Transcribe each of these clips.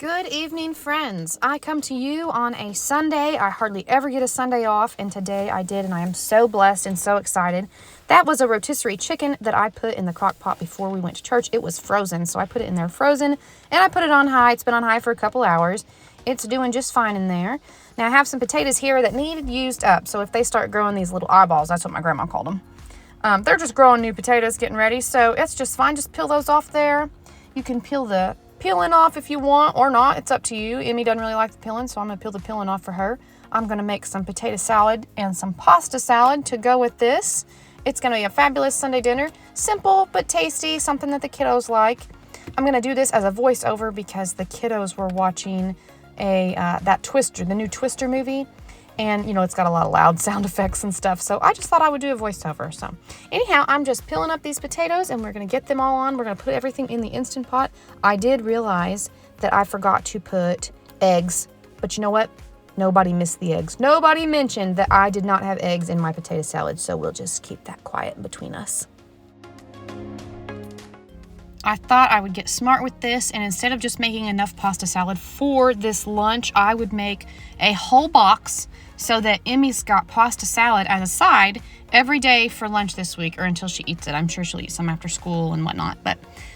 Good evening, friends. I come to you on a Sunday. I hardly ever get a Sunday off, and today I did, and I am so blessed and so excited. That was a rotisserie chicken that I put in the crock pot before we went to church. It was frozen, so I put it in there frozen, and I put it on high. It's been on high for a couple hours. It's doing just fine in there. Now, I have some potatoes here that needed used up, so if they start growing these little eyeballs, that's what my grandma called them. They're just growing new potatoes, getting ready, so it's just fine. Just peel those off there. You can peel the peeling off if you want or not. It's up to you. Emmy doesn't really like the peeling, so I'm going to peel the peeling off for her. I'm going to make some potato salad and some pasta salad to go with this. It's going to be a fabulous Sunday dinner. Simple but tasty, something that the kiddos like. I'm going to do this as a voiceover because the kiddos were watching that Twister, the new Twister movie. And, you know, it's got a lot of loud sound effects and stuff. So I just thought I would do a voiceover. So anyhow, I'm just peeling up these potatoes and we're going to get them all on. We're going to put everything in the Instant Pot. I did realize that I forgot to put eggs. But you know what? Nobody missed the eggs. Nobody mentioned that I did not have eggs in my potato salad. So we'll just keep that quiet between us. I thought I would get smart with this, and instead of just making enough pasta salad for this lunch, I would make a whole box so that Emmy's got pasta salad as a side every day for lunch this week, or until she eats it. I'm sure she'll eat some after school and whatnot.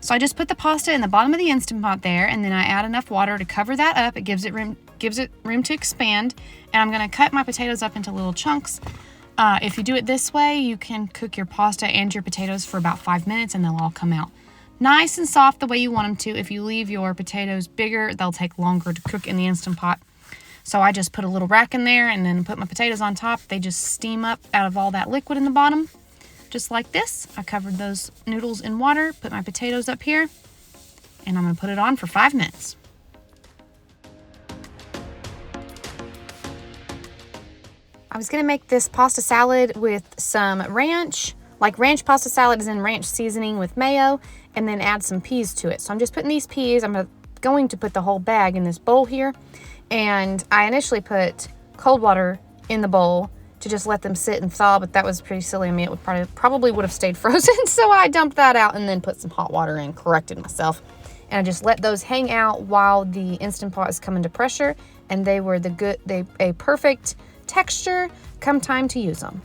So I just put the pasta in the bottom of the Instant Pot there, and then I add enough water to cover that up. It gives it room to expand, and I'm going to cut my potatoes up into little chunks. If you do it this way, you can cook your pasta and your potatoes for about 5 minutes, and they'll all come out nice and soft the way you want them to. If you leave your potatoes bigger, they'll take longer to cook in the Instant Pot. So I just put a little rack in there and then put my potatoes on top. They just steam up out of all that liquid in the bottom, just like this. I covered those noodles in water, put my potatoes up here, and I'm going to put it on for 5 minutes. I was going to make this pasta salad with some ranch, like ranch pasta salad is in ranch seasoning with mayo, and then add some peas to it. So I'm just putting these peas, I'm going to put the whole bag in this bowl here. And I initially put cold water in the bowl to just let them sit and thaw, but that was pretty silly of me. It would probably would have stayed frozen. So I dumped that out and then put some hot water in, corrected myself. And I just let those hang out while the Instant Pot is coming to pressure. And they were a perfect texture come time to use them.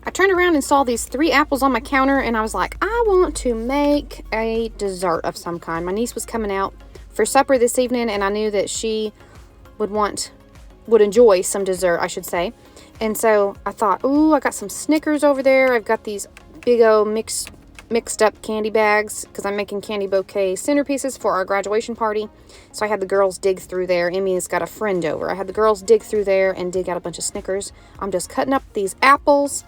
I turned around and saw these 3 apples on my counter, and I was like, I want to make a dessert of some kind. My niece was coming out for supper this evening, and I knew that she would enjoy some dessert, I should say. And so I thought, ooh, I got some Snickers over there. I've got these big old mixed up candy bags because I'm making candy bouquet centerpieces for our graduation party. So I had the girls dig through there. Emmy has got a friend over. I had the girls dig through there and dig out a bunch of Snickers. I'm just cutting up these apples.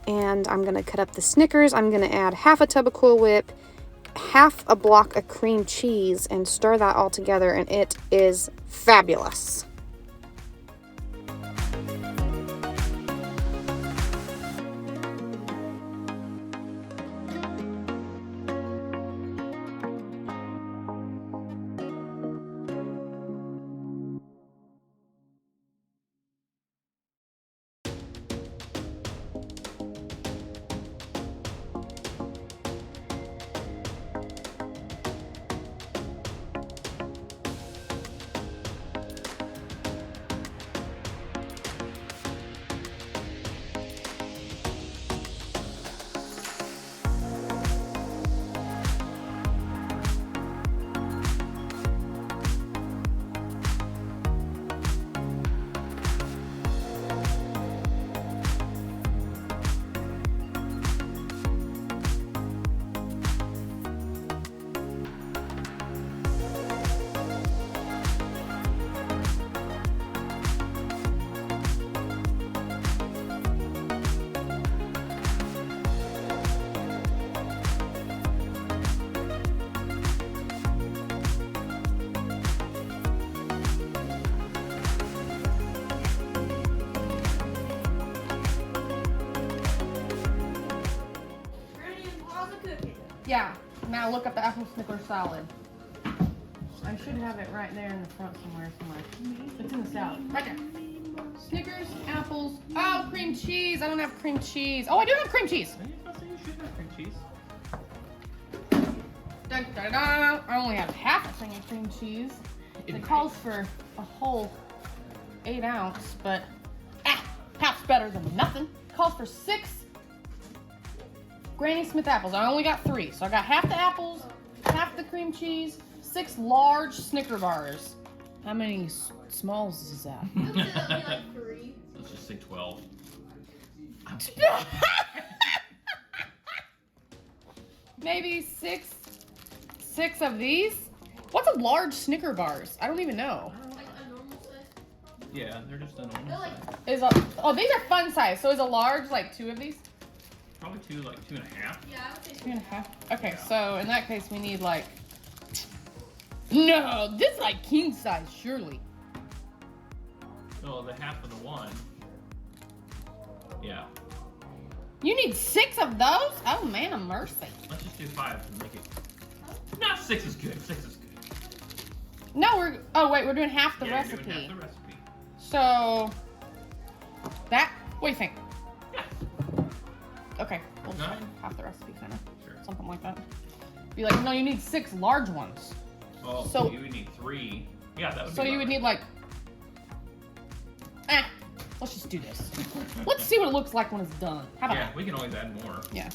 And I'm going to cut up the Snickers. I'm going to add half a tub of Cool Whip, half a block of cream cheese, and stir that all together, and it is fabulous. Yeah, now look up the apple Snickers salad. I should have it right there in the front somewhere. It's in the salad. Right there. Snickers, apples. Oh, cream cheese. I don't have cream cheese. Oh, I do have cream cheese. You should have cream cheese. Dun, dun, dun. I only have half a thing of cream cheese. It calls for a whole 8 ounce, but half's better than nothing. It calls for 6 Granny Smith apples. I only got 3, so I got half the apples, half the cream cheese, 6 large Snicker bars. How many smalls is that? Like 3. Let's just say 12. Maybe six of these. What's a large Snicker bars? I don't even know. Like a normal size. Yeah, they're just a normal They're like size. These are fun size. So is a large like 2 of these? Probably 2, like 2.5. yeah, I would say 2.5. Okay, Yeah. so in that case we need like. No, this is like king size, surely. So the half of the one. Yeah. You need 6 of those? Oh man, of mercy. Let's just do 5 and make it. No, 6 is good. 6 is good. No, we're doing half the Yeah, recipe. you're doing half the recipe. So that. What do you think? Yeah. Okay, we'll try 9? half the recipe, kind of, Sure. something like that. Be like, no, you need 6 large ones. Oh, So- you would need 3. Yeah, that would be So you about would right. need like. Let's just do this. Let's see what it looks like when it's done. How about Yeah, that? we can always add more. Yeah.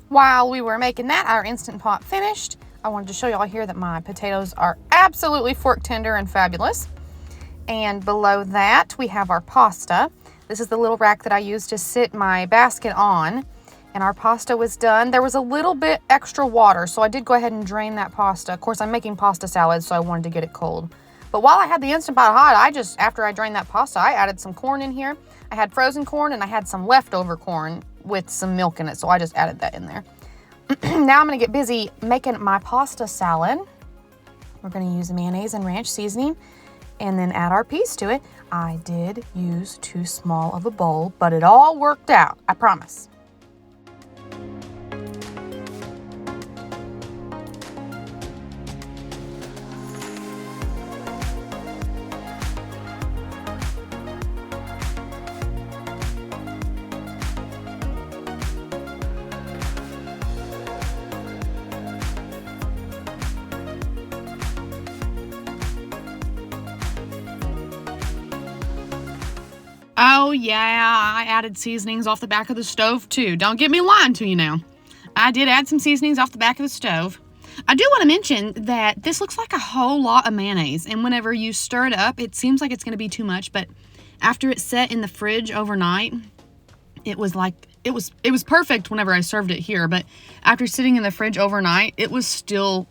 While we were making that, our Instant Pot finished. I wanted to show y'all here that my potatoes are absolutely fork tender and fabulous. And below that, we have our pasta. This is the little rack that I used to sit my basket on. And our pasta was done. There was a little bit extra water, so I did go ahead and drain that pasta. Of course, I'm making pasta salad, so I wanted to get it cold. But while I had the Instant Pot hot, after I drained that pasta, I added some corn in here. I had frozen corn and I had some leftover corn with some milk in it, so I just added that in there. Now I'm going to get busy making my pasta salad. We're going to use mayonnaise and ranch seasoning and then add our peas to it. I did use too small of a bowl, but it all worked out, I promise. Oh yeah, I added seasonings off the back of the stove too. Don't get me lying to you now. I did add some seasonings off the back of the stove. I do want to mention that this looks like a whole lot of mayonnaise, and whenever you stir it up, it seems like it's going to be too much, but after it's set in the fridge overnight, it was perfect whenever I served it here, but after sitting in the fridge overnight, it was still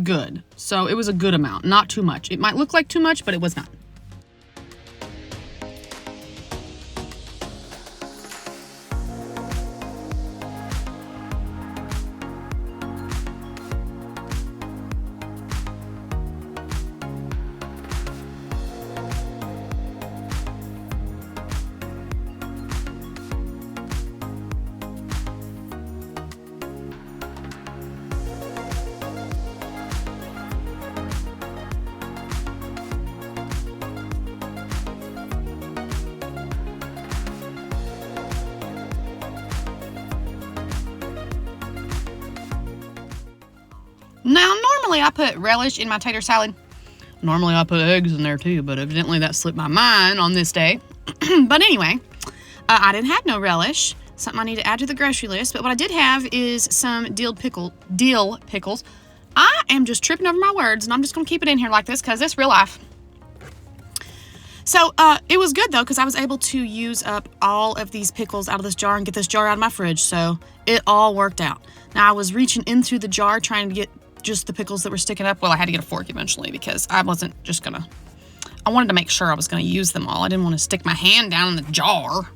good. So it was a good amount, not too much. It might look like too much, but it was not. Now, normally I put relish in my tater salad. Normally I put eggs in there too, but evidently that slipped my mind on this day. But anyway, I didn't have no relish. Something I need to add to the grocery list. But what I did have is some dill pickles. I am just tripping over my words, and I'm just going to keep it in here like this because it's real life. So it was good, though, because I was able to use up all of these pickles out of this jar and get this jar out of my fridge. So it all worked out. Now, I was reaching in through the jar trying to get just the pickles that were sticking up. Well, I had to get a fork eventually because I wasn't just going to... I wanted to make sure I was going to use them all. I didn't want to stick my hand down in the jar.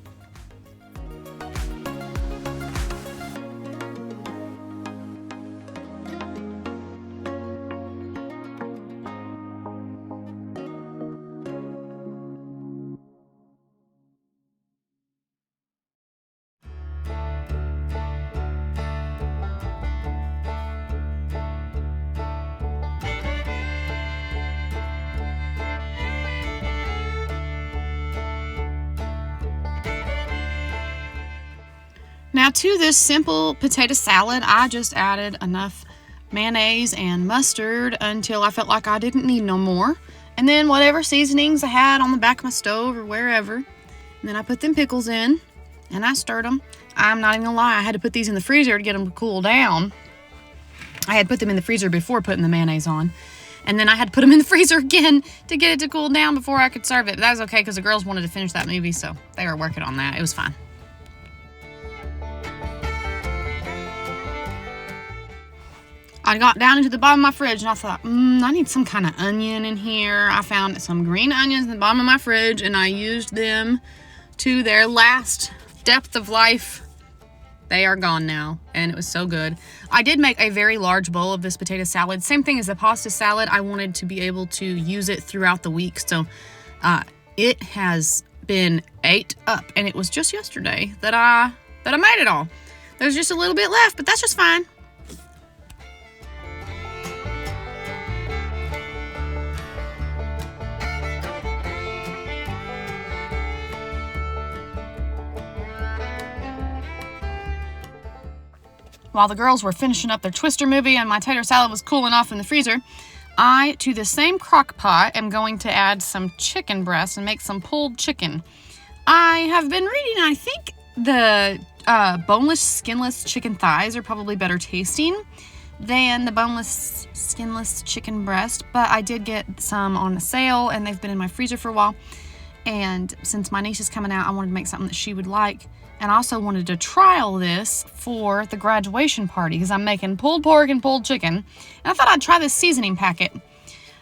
Now to this simple potato salad, I just added enough mayonnaise and mustard until I felt like I didn't need no more. And then whatever seasonings I had on the back of my stove or wherever. And then I put them pickles in and I stirred them. I'm not even gonna lie, I had to put these in the freezer to get them to cool down. I had put them in the freezer before putting the mayonnaise on. And then I had to put them in the freezer again to get it to cool down before I could serve it. But that was okay because the girls wanted to finish that movie, so they were working on that. It was fine. I got down into the bottom of my fridge and I thought, I need some kind of onion in here. I found some green onions in the bottom of my fridge and I used them to their last depth of life. They are gone now and it was so good. I did make a very large bowl of this potato salad. Same thing as the pasta salad. I wanted to be able to use it throughout the week. So it has been ate up and it was just yesterday that I made it all. There's just a little bit left, but that's just fine. While the girls were finishing up their Twister movie and my tater salad was cooling off in the freezer, I, to the same crock pot, am going to add some chicken breast and make some pulled chicken. I have been reading, I think the boneless, skinless chicken thighs are probably better tasting than the boneless, skinless chicken breast, but I did get some on a sale and they've been in my freezer for a while. And since my niece is coming out, I wanted to make something that she would like. And I also wanted to trial this for the graduation party because I'm making pulled pork and pulled chicken. And I thought I'd try this seasoning packet.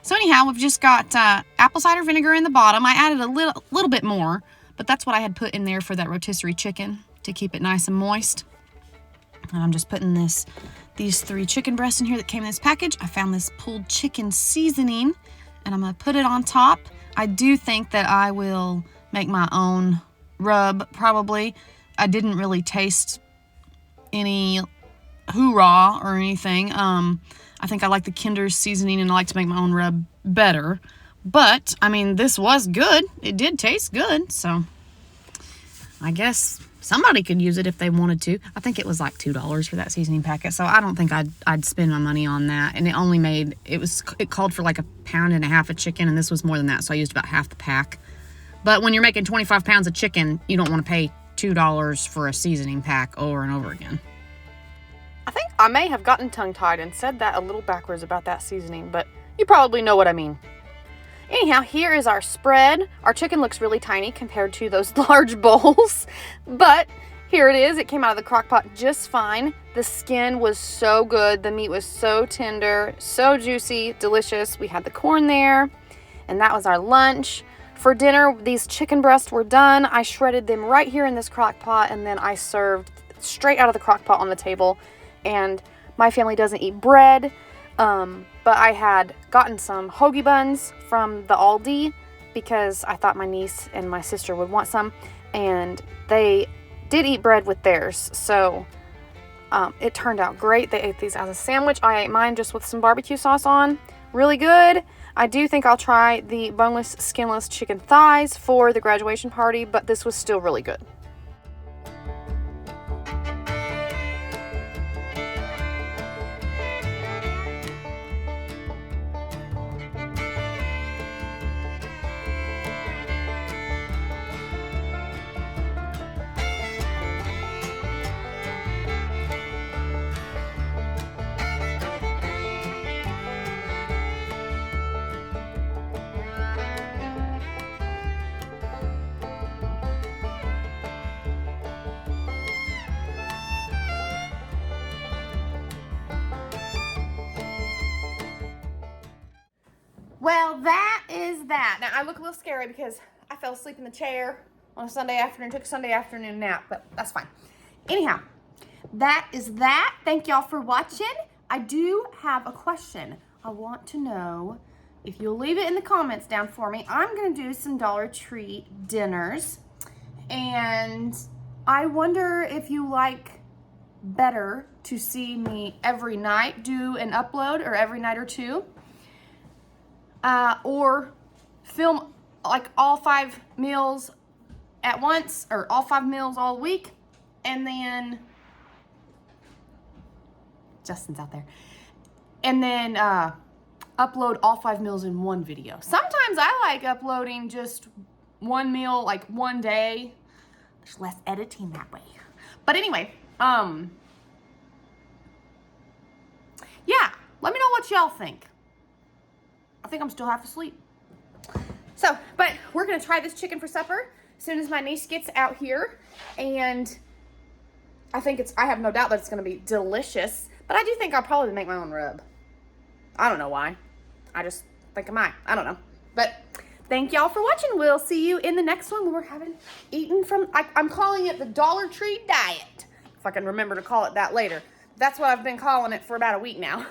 So anyhow, we've just got apple cider vinegar in the bottom. I added a little bit more But that's what I had put in there for that rotisserie chicken to keep it nice and moist. And I'm just putting these 3 chicken breasts in here that came in this package. I found this pulled chicken seasoning, and I'm gonna put it on top. I do think that I will make my own rub, probably. I didn't really taste any hoorah or anything. I think I like the Kinder's seasoning, and I like to make my own rub better. But, I mean, this was good. It did taste good, so I guess somebody could use it if they wanted to. I think it was like $2 for that seasoning packet, so I don't think I'd spend my money on that. And it called for like 1.5 pounds of chicken, and this was more than that, so I used about half the pack. But when you're making 25 pounds of chicken, you don't want to pay $2 for a seasoning pack over and over again. I think I may have gotten tongue-tied and said that a little backwards about that seasoning, but you probably know what I mean. Anyhow, here is our spread. Our chicken looks really tiny compared to those large bowls, but here it is. It came out of the crock pot just fine. The skin was so good. The meat was so tender, so juicy, delicious. We had the corn there, and that was our lunch. For dinner, these chicken breasts were done. I shredded them right here in this crock pot, and then I served straight out of the crock pot on the table. And my family doesn't eat bread, but I had gotten some hoagie buns from the Aldi because I thought my niece and my sister would want some, and they did eat bread with theirs, so it turned out great. They ate these as a sandwich. I ate mine just with some barbecue sauce on. Really good. I do think I'll try the boneless, skinless chicken thighs for the graduation party, but this was still really good. Well, that is that. Now, I look a little scary because I fell asleep in the chair on a Sunday afternoon, took a Sunday afternoon nap, but that's fine. Anyhow, that is that. Thank y'all for watching. I do have a question. I want to know if you'll leave it in the comments down for me. I'm going to do some Dollar Tree dinners, and I wonder if you like better to see me every night do an upload, or every night or two. Or film like all 5 meals at once, or all 5 meals all week, and then Justin's out there, and then upload all 5 meals in one video. Sometimes I like uploading just one meal, like one day. There's less editing that way. But anyway, yeah, let me know what y'all think. I think I'm still half asleep. So, but we're gonna try this chicken for supper as soon as my niece gets out here, and I have no doubt that it's gonna be delicious, but I do think I'll probably make my own rub. I don't know why. I just think I might. I don't know. But thank y'all for watching. We'll see you in the next one where we're eating from, I'm calling it the Dollar Tree diet, if I can remember to call it that later. That's what I've been calling it for about a week now.